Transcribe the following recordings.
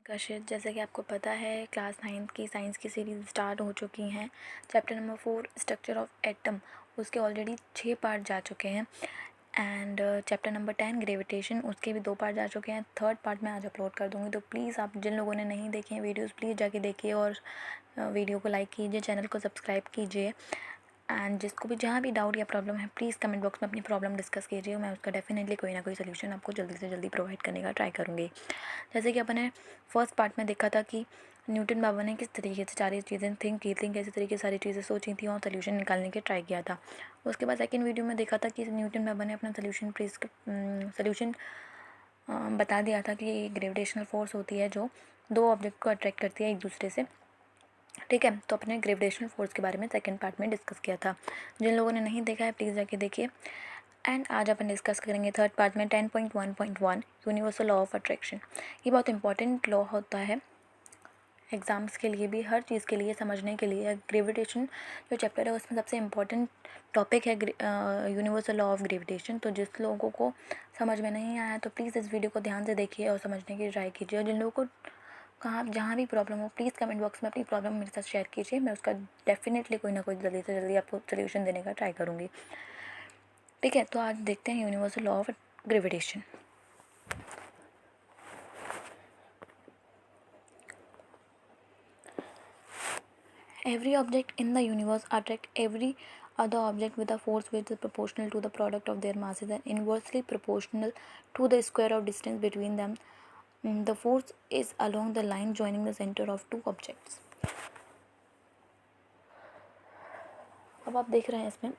कशिश, जैसा कि आपको पता है क्लास 9th की साइंस की सीरीज़ स्टार्ट हो चुकी हैं। Chapter number 4 structure of atom, उसके ऑलरेडी 6 पार्ट जा चुके हैं। एंड चैप्टर नंबर 10 ग्रेविटेशन, उसके भी 2 पार्ट जा चुके हैं। थर्ड पार्ट मैं आज अपलोड कर दूँगी, तो प्लीज़ आप जिन लोगों ने नहीं देखे हैं वीडियोज़ प्लीज़ जाके देखिए और वीडियो को लाइक कीजिए, चैनल को सब्सक्राइब कीजिए। एंड जिसको भी जहाँ भी डाउट या प्रॉब्लम है प्लीज़ कमेंट बॉक्स में अपनी प्रॉब्लम डिस्कस कीजिए। मैं उसका डेफिनेटली कोई ना कोई सोल्यूशन आपको जल्दी से जल्दी प्रोवाइड करने का ट्राई करूँगी। जैसे कि अपन ने फर्स्ट पार्ट में देखा था कि न्यूटन बाबा ने किस तरीके से सारी चीज़ें थिंक की थी, कैसे तरीके से सारी चीज़ें सोची थी और सोल्यूशन निकालने के ट्राई किया था। उसके बाद सेकंड वीडियो में देखा था कि न्यूटन बाबा ने अपना सोल्यूशन बता दिया था कि ग्रेविटेशनल फोर्स होती है जो दो ऑब्जेक्ट को अट्रैक्ट करती है एक दूसरे से। ठीक है, तो अपने ग्रेविटेशनल फोर्स के बारे में सेकंड पार्ट में डिस्कस किया था। जिन लोगों ने नहीं देखा है प्लीज़ जाके देखिए। एंड आज अपन डिस्कस करेंगे थर्ड पार्ट में 10.1.1 यूनिवर्सल लॉ ऑफ अट्रैक्शन। ये बहुत इंपॉर्टेंट लॉ होता है एग्ज़ाम्स के लिए भी, हर चीज़ के लिए समझने के लिए। ग्रेविटेशन जो चैप्टर है उसमें सबसे इम्पॉर्टेंट टॉपिक है यूनिवर्सल लॉ ऑफ ग्रेविटेशन। तो जिस लोगों को समझ में नहीं आया तो प्लीज़ इस वीडियो को ध्यान से देखिए और समझने की ट्राई कीजिए। और जिन लोगों को कहाँ जहाँ भी प्रॉब्लम हो प्लीज़ कमेंट बॉक्स में अपनी प्रॉब्लम मेरे साथ शेयर कीजिए। मैं उसका डेफिनेटली कोई ना कोई जल्दी से जल्दी आपको सोल्यूशन देने का ट्राई करूँगी। ठीक है, तो आज देखते हैं universal law of gravitation. Every object in the universe attract every other object with a force which is proportional to the product of their masses and inversely proportional to the square of distance between them. The force is along the line joining the center of two objects. अब आप देख रहे हैं इसमें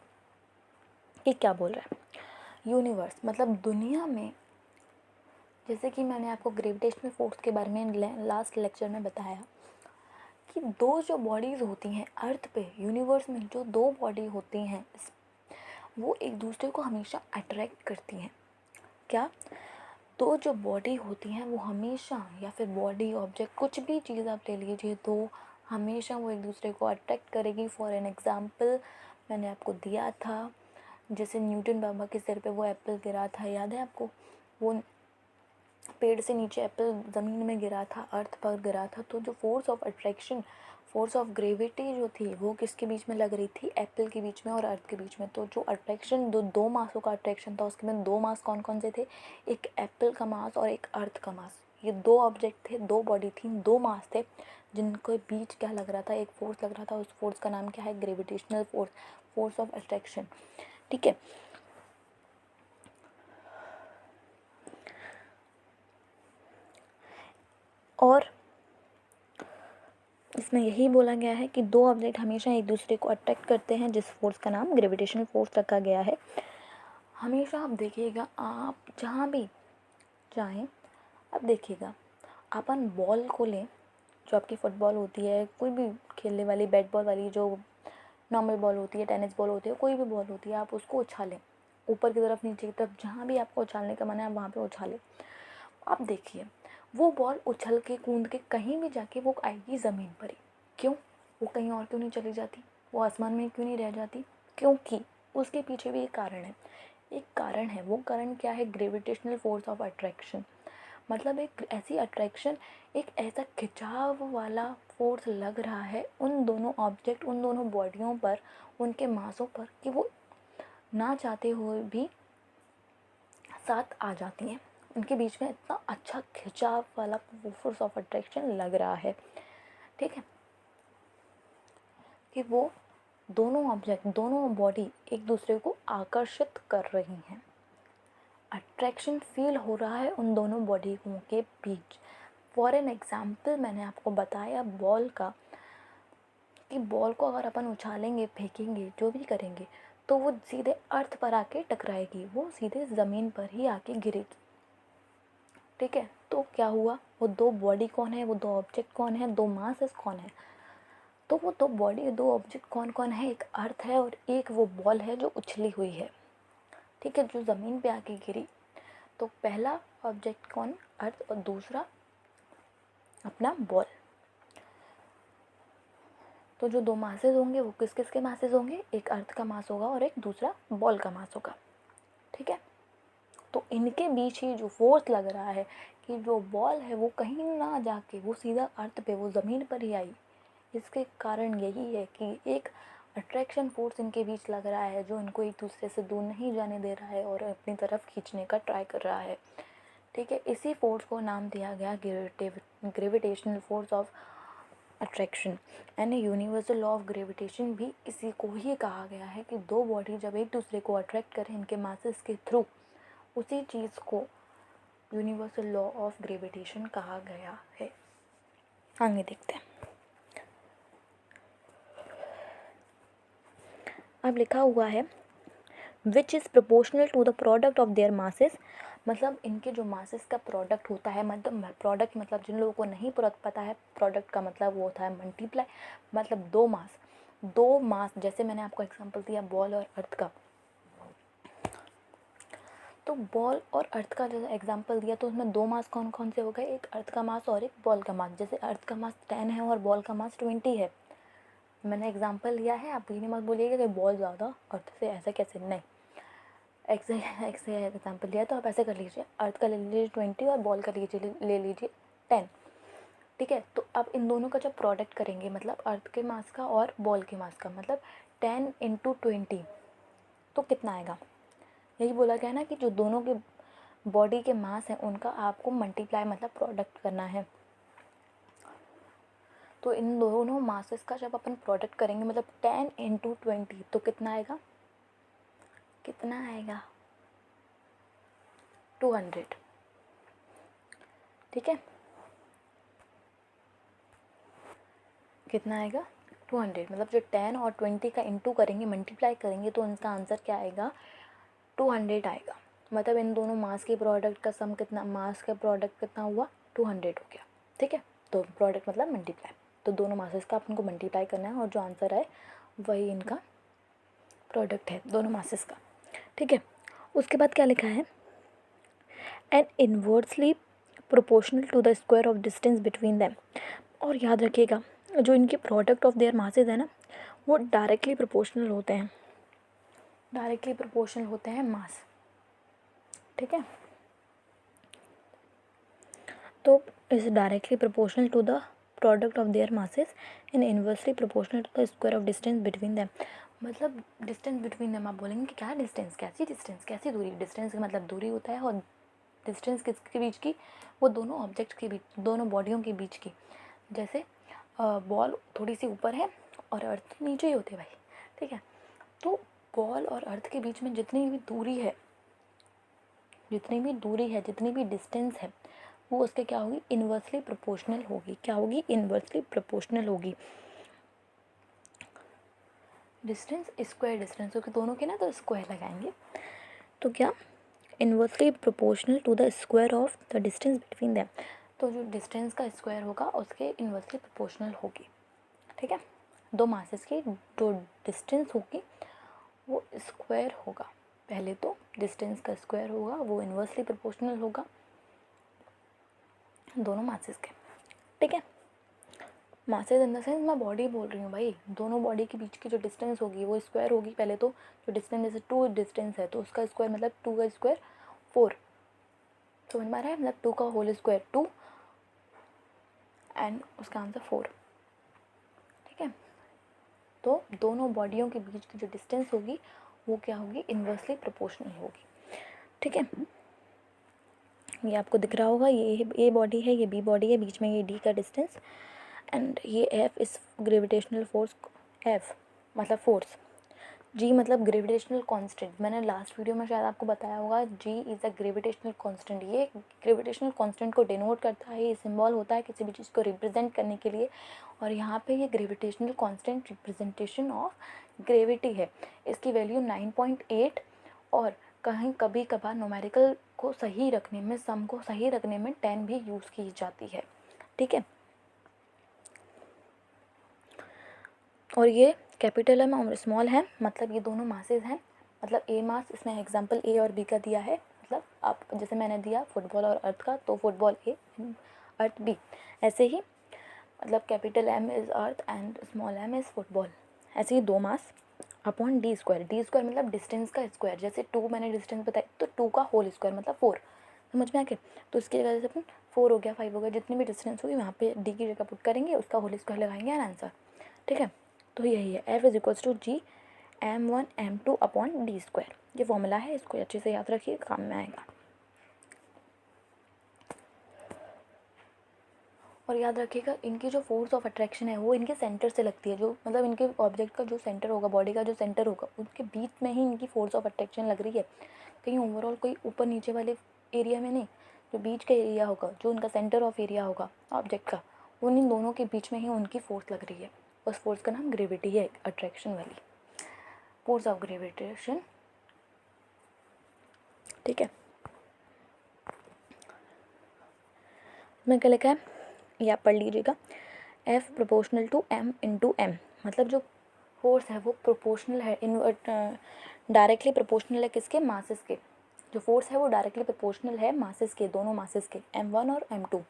कि क्या बोल रहा है। यूनिवर्स मतलब दुनिया में, जैसे कि मैंने आपको ग्रेविटेशनल फोर्स के बारे में लास्ट लेक्चर में बताया कि दो जो बॉडीज़ होती हैं अर्थ पे, यूनिवर्स में जो दो बॉडी होती हैं वो एक दूसरे को हमेशा अट्रैक्ट करती हैं। क्या? दो जो बॉडी होती हैं वो हमेशा, या फिर बॉडी ऑब्जेक्ट कुछ भी चीज़ आप ले लीजिए, तो हमेशा वो एक दूसरे को अट्रैक्ट करेगी। फॉर एन एग्ज़ाम्पल मैंने आपको दिया था, जैसे न्यूटन बाबा के सिर पे वो एप्पल गिरा था, याद है आपको? वो पेड़ से नीचे एप्पल ज़मीन में गिरा था, अर्थ पर गिरा था। तो जो force of attraction, force of gravity जो थी वो किसके बीच में लग रही थी? एप्पल के बीच में और अर्थ के बीच में। तो जो अट्रैक्शन दो मासों का अट्रैक्शन था उसके में दो मास कौन कौन से थे? एक एप्पल का मास और एक अर्थ का मास। ये दो ऑब्जेक्ट थे, दो बॉडी थी, दो मास थे जिनको बीच क्या लग रहा था? एक फोर्स लग रहा था। उस फोर्स का नाम क्या है? Gravitational force, force of attraction. ठीक है, और इसमें यही बोला गया है कि दो ऑब्जेक्ट हमेशा एक दूसरे को अट्रैक्ट करते हैं जिस फोर्स का नाम ग्रेविटेशनल फोर्स रखा गया है। हमेशा आप देखिएगा, आप जहाँ भी जाएं आप देखिएगा, अपन बॉल को लें, जो आपकी फुटबॉल होती है, कोई भी खेलने वाली बैट बॉल वाली जो नॉर्मल बॉल होती है, टेनिस बॉल होती है, कोई भी बॉल होती है, आप उसको उछालें ऊपर की तरफ, नीचे की तरफ, जहाँ भी आपको उछालने का मन है आप वहाँ पे उछालें। आप देखिए वो बॉल उछल के कूद के कहीं भी जाके वो आएगी ज़मीन पर ही। क्यों? वो कहीं और क्यों नहीं चली जाती? वो आसमान में क्यों नहीं रह जाती? क्योंकि उसके पीछे भी एक कारण है। एक कारण है, वो कारण क्या है? Gravitational force of attraction. मतलब एक ऐसी अट्रैक्शन, एक ऐसा खिंचाव वाला फोर्स लग रहा है उन दोनों ऑब्जेक्ट, उन दोनों बॉडियों पर, उनके मासों पर, कि वो ना चाहते हुए भी साथ आ जाती हैं। उनके बीच में इतना अच्छा खिंचाव वाला फोर्स ऑफ अट्रैक्शन लग रहा है। ठीक है, कि वो दोनों ऑब्जेक्ट, दोनों बॉडी एक दूसरे को आकर्षित कर रही हैं। अट्रैक्शन फील हो रहा है उन दोनों बॉडी के बीच। फॉर एन एग्जाम्पल मैंने आपको बताया बॉल का, कि बॉल को अगर अपन उछालेंगे, फेंकेंगे, जो भी करेंगे, तो वो सीधे अर्थ पर आके टकराएगी, वो सीधे ज़मीन पर ही आके गिरेगी। ठीक है, तो क्या हुआ? वो दो बॉडी कौन है? वो दो ऑब्जेक्ट कौन है? दो मासेस कौन है? तो वो दो बॉडी, दो ऑब्जेक्ट कौन कौन है? एक अर्थ है और एक वो बॉल है जो उछली हुई है। ठीक है, जो ज़मीन पे आके गिरी। तो पहला ऑब्जेक्ट कौन? अर्थ, और दूसरा अपना बॉल। तो जो दो मासेस होंगे वो किस किस के मासेस होंगे? एक अर्थ का मास होगा और एक दूसरा बॉल का मास होगा। ठीक है, तो इनके बीच ही जो फोर्स लग रहा है कि जो बॉल है वो कहीं ना जाके वो सीधा अर्थ पे, वो ज़मीन पर ही आई। इसके कारण यही है कि एक अट्रैक्शन फोर्स इनके बीच लग रहा है जो इनको एक दूसरे से दूर नहीं जाने दे रहा है और अपनी तरफ खींचने का ट्राई कर रहा है। ठीक है, इसी फोर्स को नाम दिया गया gravitational force of attraction. And universal law of gravitation भी इसी को ही कहा गया है कि दो बॉडी जब एक दूसरे को अट्रैक्ट करें इनके मासेस के थ्रू, उसी चीज़ को यूनिवर्सल लॉ ऑफ ग्रेविटेशन कहा गया है। आगे देखते हैं। अब लिखा हुआ है which is proportional to the product of their masses. मतलब इनके जो मासेस का प्रोडक्ट होता है, मतलब प्रोडक्ट मतलब जिन लोगों को नहीं पता है, प्रोडक्ट का मतलब वो होता है मल्टीप्लाई। मतलब दो मास जैसे मैंने आपको एग्जांपल दिया बॉल और अर्थ का, तो बॉल और अर्थ का जैसे एग्जांपल दिया तो उसमें दो मास कौन कौन से हो गए, एक अर्थ का मास और एक बॉल का मास। जैसे अर्थ का मास 10 है और बॉल का मास 20 है। मैंने एग्जांपल लिया है, आप ये मत बोलिएगा कि बॉल ज़्यादा अर्थ से, ऐसा कैसे, नहीं। एग्जाम्पल लिया तो आप ऐसे कर लीजिए, अर्थ का ले लीजिए 20 और बॉल का ले लीजिए 10। ठीक है, तो अब इन दोनों का जब प्रोडक्ट करेंगे, मतलब अर्थ के मास का और बॉल के मास का, मतलब 10 × 20 तो कितना आएगा। यही बोला गया ना कि जो दोनों के बॉडी के मास हैं उनका आपको मल्टीप्लाई मतलब प्रोडक्ट करना है। तो इन दोनों मासेस का जब अपन प्रोडक्ट करेंगे, मतलब 10 × 20 तो कितना आएगा, 200। ठीक है, कितना आएगा 200। मतलब जो 10 और 20 का इंटू करेंगे, मल्टीप्लाई करेंगे, तो इनका आंसर क्या आएगा, 200 आएगा। मतलब इन दोनों मास के प्रोडक्ट का सम कितना, मास का प्रोडक्ट कितना हुआ, 200 हो गया। ठीक है, तो प्रोडक्ट मतलब मल्टीप्लाई, तो दोनों मासेस का अपन को मल्टीप्लाई करना है और जो आंसर आए वही इनका प्रोडक्ट है, दोनों मासेस का। ठीक है, उसके बाद क्या लिखा है, and inversely proportional to the square of distance between them. और याद रखिएगा, जो इनके प्रोडक्ट ऑफ देयर मासेस है ना, वो डायरेक्टली प्रोपोर्शनल होते हैं, डायरेक्टली प्रोपोर्शनल होते हैं मास। ठीक है, तो is directly proportional to the product of their masses and inversely proportional to the square of distance between them. मतलब डिस्टेंस बिटवीन दैम, आप बोलेंगे कि क्या डिस्टेंस, कैसी दूरी। डिस्टेंस का मतलब दूरी होता है, और डिस्टेंस किसके बीच की, वो दोनों ऑब्जेक्ट्स के बीच, दोनों बॉडियों के बीच की। जैसे बॉल थोड़ी सी ऊपर है और अर्थ नीचे ही होते भाई। ठीक है, तो बॉल और अर्थ के बीच में जितनी भी दूरी है, जितनी भी डिस्टेंस है, वो उसके क्या होगी, इन्वर्सली प्रोपोर्शनल होगी। क्या होगी, इन्वर्सली प्रोपोर्शनल होगी। डिस्टेंस स्क्वायर डिस्टेंस, क्योंकि दोनों के ना तो स्क्वायर लगाएंगे, तो क्या, inversely proportional to the square of the distance between them. तो जो डिस्टेंस का स्क्वायर होगा उसके इन्वर्सली प्रोपोर्शनल होगी। ठीक है, दो मासेस की जो डिस्टेंस होगी वो स्क्वायर होगा। पहले तो डिस्टेंस का स्क्वायर होगा, वो इन्वर्सली प्रोपोर्शनल होगा दोनों मासेस के। ठीक है, मासेस इन द सेंस मैं बॉडी बोल रही हूँ भाई, दोनों बॉडी के बीच की जो डिस्टेंस होगी वो स्क्वायर होगी। पहले तो जो डिस्टेंस, जैसे 2 डिस्टेंस है तो उसका स्क्वायर मतलब 2 का स्क्वायर 4, समझ में आ रहा है, मतलब 2 का होल स्क्वायर 2 एंड उसका आंसर 4। ठीक है, तो दोनों बॉडियों के बीच की जो डिस्टेंस होगी वो क्या होगी, इन्वर्सली प्रोपोर्शनल होगी। ठीक है, ये आपको दिख रहा होगा, ये ए बॉडी है, ये बी बॉडी है, बीच में ये डी का डिस्टेंस, एंड ये एफ इस ग्रेविटेशनल फोर्स, एफ मतलब फोर्स, जी मतलब ग्रेविटेशनल कांस्टेंट। मैंने लास्ट वीडियो में शायद आपको बताया होगा, जी इज़ अ ग्रेविटेशनल कांस्टेंट। ये ग्रेविटेशनल कांस्टेंट को डिनोट करता है, ये सिंबल होता है किसी भी चीज़ को रिप्रेजेंट करने के लिए। और यहाँ पे ये gravitational constant representation of gravity है, इसकी वैल्यू 9.8। और कहीं कभी कभार न्यूमेरिकल को सही रखने में, सम को सही रखने में 10 भी यूज़ की जाती है। ठीक है, और ये कैपिटल है और स्मॉल है, मतलब ये दोनों मासेस हैं। मतलब ए मास, इसमें एग्जांपल ए और बी का दिया है, मतलब आप जैसे मैंने दिया फुटबॉल और अर्थ का, तो फुटबॉल ए, अर्थ बी। ऐसे ही मतलब capital M is earth and small M is football. ऐसे ही दो मास अपॉन डी स्क्वायर मतलब डिस्टेंस का स्क्वायर। जैसे 2 मैंने डिस्टेंस बताई, तो 2 का होल स्क्वायर मतलब 4, समझ में आ गया। तो इसकी जगह से अपन 4 हो गया, 5 हो गया, जितनी भी डिस्टेंस होगी वहाँ पे डी की जगह पुट करेंगे, उसका होल स्क्वायर लगाएंगे एंड आंसर। ठीक है, तो यही है F is equals to G m1 m2 upon D square. ये फॉर्मूला है, इसको अच्छे से याद रखिए, काम में आएगा। और याद रखिएगा इनकी जो फोर्स ऑफ अट्रैक्शन है वो इनके सेंटर से लगती है, जो मतलब इनके ऑब्जेक्ट का जो सेंटर होगा, बॉडी का जो सेंटर होगा, उनके बीच में ही इनकी फोर्स ऑफ अट्रैक्शन लग रही है, कहीं ओवरऑल कोई ऊपर नीचे वाले एरिया में नहीं। जो बीच का एरिया होगा, जो उनका सेंटर ऑफ एरिया होगा ऑब्जेक्ट का, उन इन दोनों के बीच में ही उनकी फोर्स लग रही है। उस फोर्स का नाम ग्रेविटी है, अट्रैक्शन वाली फोर्स ऑफ ग्रेविटेशन। ठीक है, मैं क्या लिखा है ये आप पढ़ लीजिएगा। F proportional to m into M, मतलब जो फोर्स है वो प्रोपोर्शनल है, डायरेक्टली प्रोपोर्शनल है किसके, मासेस के। जो फोर्स है वो डायरेक्टली प्रोपोर्शनल है मासेस के, दोनों मासेस के, m1 और m2।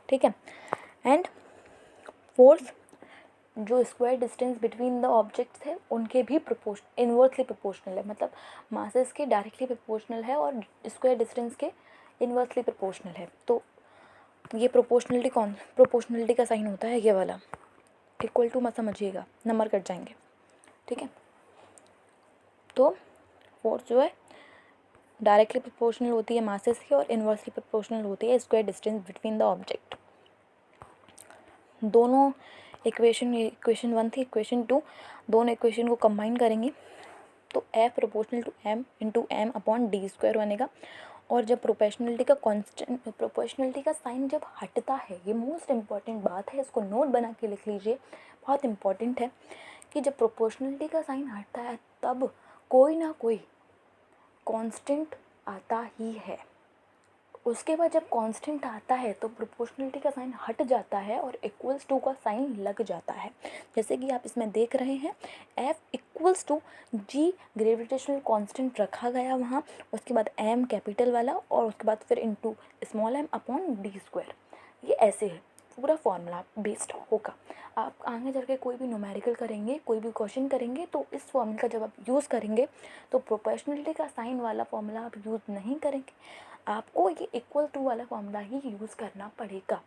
ठीक है, एंड फोर्स जो square distance between the objects है उनके भी इन्वर्सली प्रोपोर्शनल है, मतलब मासेस के डायरेक्टली प्रोपोर्शनल है और स्क्वायर डिस्टेंस के इन्वर्सली प्रोपोर्शनल है। तो ये प्रोपोर्शनलिटी का साइन होता है ये वाला, इक्वल टू मत समझिएगा, नंबर कट जाएंगे। ठीक है, तो फोर्स जो है डायरेक्टली प्रोपोर्शनल होती है मासेस की और इन्वर्सली प्रोपोर्शनल होती है square distance between the object. दोनों इक्वेशन 1 थी, इक्वेशन 2, दोनों इक्वेशन को कंबाइन करेंगे तो F proportional to m into M upon D square बनेगा। और जब प्रोपोर्शनलिटी का साइन जब हटता है, ये मोस्ट इम्पॉर्टेंट बात है, इसको नोट बना के लिख लीजिए, बहुत इम्पॉर्टेंट है कि जब प्रोपोर्शनलिटी का साइन हटता है तब कोई ना कोई कांस्टेंट आता ही है। उसके बाद जब कांस्टेंट आता है तो प्रोपोर्शनलिटी का साइन हट जाता है और इक्वल्स टू का साइन लग जाता है। जैसे कि आप इसमें देख रहे हैं F equals to G gravitational constant रखा गया वहाँ, उसके बाद m कैपिटल वाला और उसके बाद फिर into small m upon D square. ये ऐसे है पूरा फॉर्मूला बेस्ड होगा। आप आगे चल के कोई भी न्यूमेरिकल करेंगे, कोई भी क्वेश्चन करेंगे तो इस फॉर्मूला का जब आप यूज़ करेंगे तो प्रोपोर्शनलिटी का साइन वाला फॉर्मूला आप यूज़ नहीं करेंगे, आपको ये इक्वल टू वाला फॉर्मूला ही यूज़ करना पड़ेगा।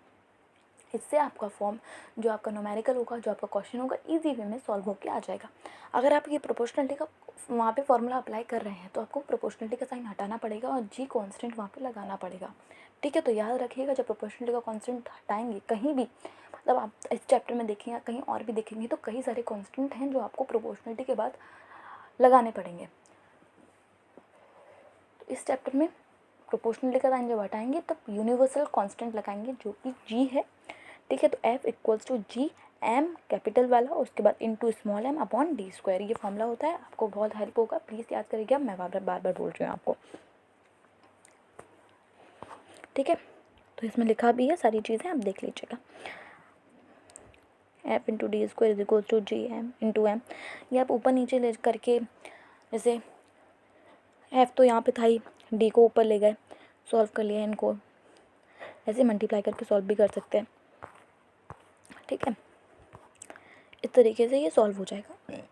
इससे आपका फॉर्म जो आपका न्यूमेरिकल होगा, जो आपका क्वेश्चन होगा, इजी वे में सॉल्व होकर आ जाएगा। अगर आप ये प्रोपोर्शनलिटी का वहाँ पे फॉर्मूला अप्लाई कर रहे हैं तो आपको प्रोपोर्शनलिटी का साइन हटाना पड़ेगा और जी कांस्टेंट वहाँ पे लगाना पड़ेगा। ठीक है, तो याद रखिएगा जब प्रोपोर्शनलिटी का कांस्टेंट हटाएंगे कहीं भी, मतलब आप इस चैप्टर में देखेंगे, कहीं और भी देखेंगे तो कई सारे कांस्टेंट हैं जो आपको प्रोपोर्शनलिटी के बाद लगाने पड़ेंगे। तो इस चैप्टर में प्रोपोर्शनलिटी का साइन जब हटाएंगे तब यूनिवर्सल कांस्टेंट लगाएंगे जो कि जी है। ठीक है, तो F equals to G m capital वाला, उसके बाद into small m upon D square, ये फॉर्मूला होता है। आपको बहुत हेल्प होगा, प्लीज़ याद करिएगा, मैं बार बार बोल रही हूँ आपको। ठीक है, तो इसमें लिखा भी है सारी चीज़ें, आप देख लीजिएगा। F into D square is equals to G m into M. ये आप ऊपर नीचे ले करके, जैसे F तो यहाँ पे था ही, D को ऊपर ले गए, सॉल्व कर लिया, इनको ऐसे मल्टीप्लाई करके सॉल्व भी कर सकते हैं। ठीक है, इस तरीके से ये सॉल्व हो जाएगा।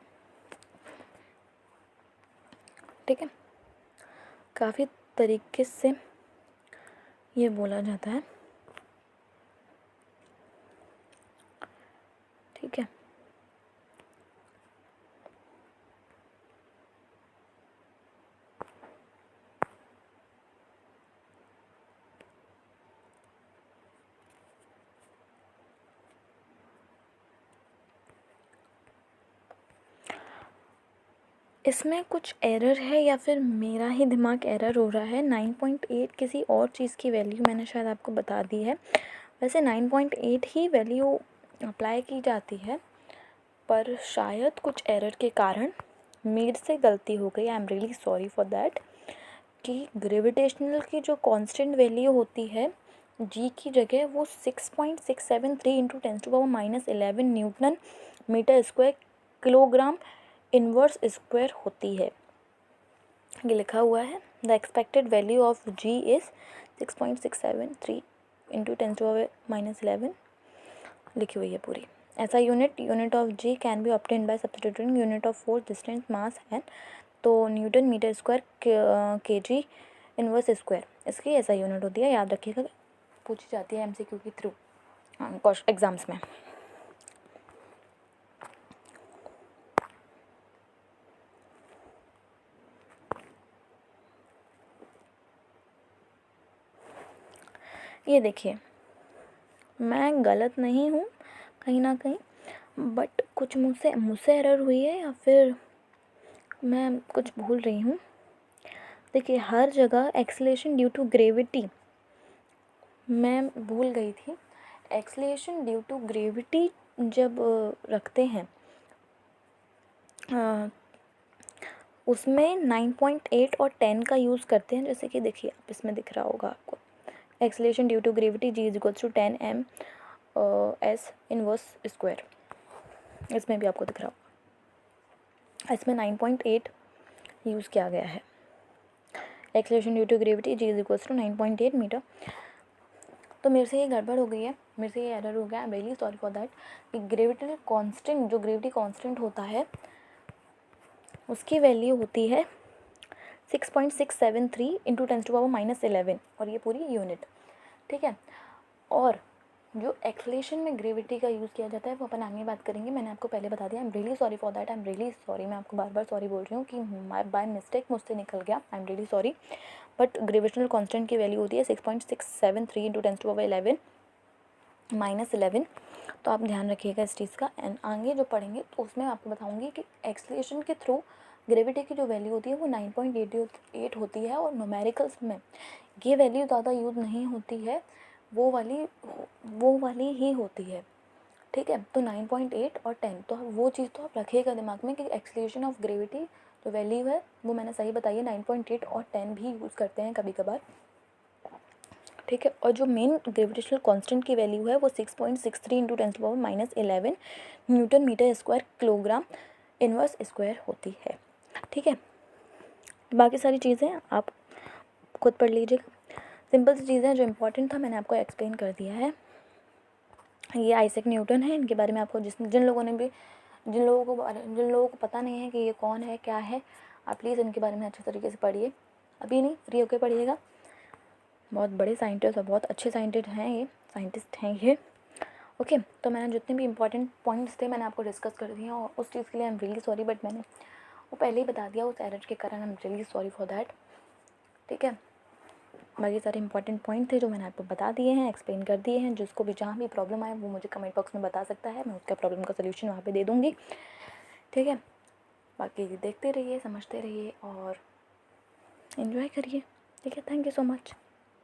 ठीक है, काफ़ी तरीके से ये बोला जाता है। ठीक है, इसमें कुछ एरर है या फिर मेरा ही दिमाग एरर हो रहा है। 9.8 किसी और चीज़ की वैल्यू मैंने शायद आपको बता दी है। वैसे 9.8 ही वैल्यू अप्लाई की जाती है, पर शायद कुछ एरर के कारण मेरे से गलती हो गई। I am really sorry for that. कि ग्रेविटेशनल की जो कांस्टेंट वैल्यू होती है जी की जगह वो 6.673 into 10⁻11 newton metre square kilogram inverse square होती है। ये लिखा हुआ है, the expected value of G is 6.673 into 10⁻11 लिखी हुई है पूरी। ऐसा unit of G can be obtained by substituting unit of force, distance, mass and तो newton metre square KG inverse square इसकी ऐसा यूनिट होती है, याद रखिएगा, पूछी जाती है एमसीक्यू के थ्रू एग्ज़ाम्स में। ये देखिए, मैं गलत नहीं हूँ कहीं ना कहीं, बट कुछ मुझसे एरर हुई है या फिर मैं कुछ भूल रही हूँ। देखिए, हर जगह एक्सीलरेशन ड्यू टू ग्रेविटी मैं भूल गई थी। एक्सीलरेशन ड्यू टू ग्रेविटी जब रखते हैं उसमें 9.8 और 10 का यूज़ करते हैं। जैसे कि देखिए, आप इसमें दिख रहा होगा आपको, acceleration due to gravity G is equals to 10 m s inverse square, इसमें भी आपको दिख रहा होगा। इसमें 9.8 यूज़ किया गया है। Acceleration due to gravity G is equals to 9.8 metre. तो मेरे से ये गड़बड़ हो गई है, मेरे से ये एरर हो गया, I am really sorry for that. कि ग्रेविटी कांस्टेंट, जो ग्रेविटी कांस्टेंट होता है उसकी वैल्यू होती है 6.673 इंटू 10⁻⁻11 और ये पूरी यूनिट, ठीक है। और जो एक्सीलरेशन में ग्रेविटी का यूज़ किया जाता है वो अपन आगे बात करेंगे, मैंने आपको पहले बता दिया। I am really sorry for that, I am really sorry, मैं आपको बार बार सॉरी बोल रही हूँ कि बाय मिस्टेक मुझसे निकल गया, I am really sorry. But gravitational constant की वैल्यू होती है 6.673 इंटू 10⁻11 तो आप ध्यान रखिएगा इस चीज़ का। एंड आगे जो पढ़ेंगे तो उसमें आपको बताऊँगी कि एक्सीलरेशन के थ्रू ग्रेविटी की जो वैल्यू होती है वो 9.88 होती है, और न्यूमेरिकल्स में ये वैल्यू ज़्यादा यूज़ नहीं होती है, वो वाली ही होती है, ठीक है। तो 9.8 और 10, तो वो चीज़ तो आप रखिएगा दिमाग में कि एक्सीलरेशन ऑफ ग्रेविटी जो वैल्यू है वो मैंने सही बताई है, 9.8 और 10 भी यूज़ करते हैं कभी कभार, ठीक है। और जो मेन ग्रेविटेशनल कांस्टेंट की वैल्यू है वो 6.63 into 10⁻11 newton metre square kilogram inverse square होती है, ठीक है। बाकी सारी चीज़ें आप खुद पढ़ लीजिएगा, सिंपल सी चीज़ें, जो इम्पोर्टेंट था मैंने आपको एक्सप्लेन कर दिया है। ये आइजैक न्यूटन है, इनके बारे में आपको जिन लोगों को पता नहीं है कि ये कौन है क्या है, आप प्लीज़ इनके बारे में अच्छे तरीके से पढ़िए, अभी नहीं फ्री होकर पढ़िएगा। बहुत बड़े साइंटिस्ट और बहुत अच्छे साइंटिस्ट हैं ये, ओके। तो मैंने जितने भी इंपॉर्टेंट पॉइंट्स थे मैंने आपको डिस्कस कर दिए, और उस चीज़ के लिए I am really sorry, but मैंने वो पहले ही बता दिया, उस एरर के कारण I am really sorry for that, ठीक है। बाकी सारे इंपॉर्टेंट पॉइंट थे जो मैंने आपको बता दिए हैं, एक्सप्लेन कर दिए हैं। जिसको भी जहाँ भी प्रॉब्लम आए वो मुझे कमेंट बॉक्स में बता सकता है, मैं उसका प्रॉब्लम का सोल्यूशन वहाँ पे दे दूँगी, ठीक है। बाकी देखते रहिए, समझते रहिए और एंजॉय करिए, ठीक है। Thank you so much.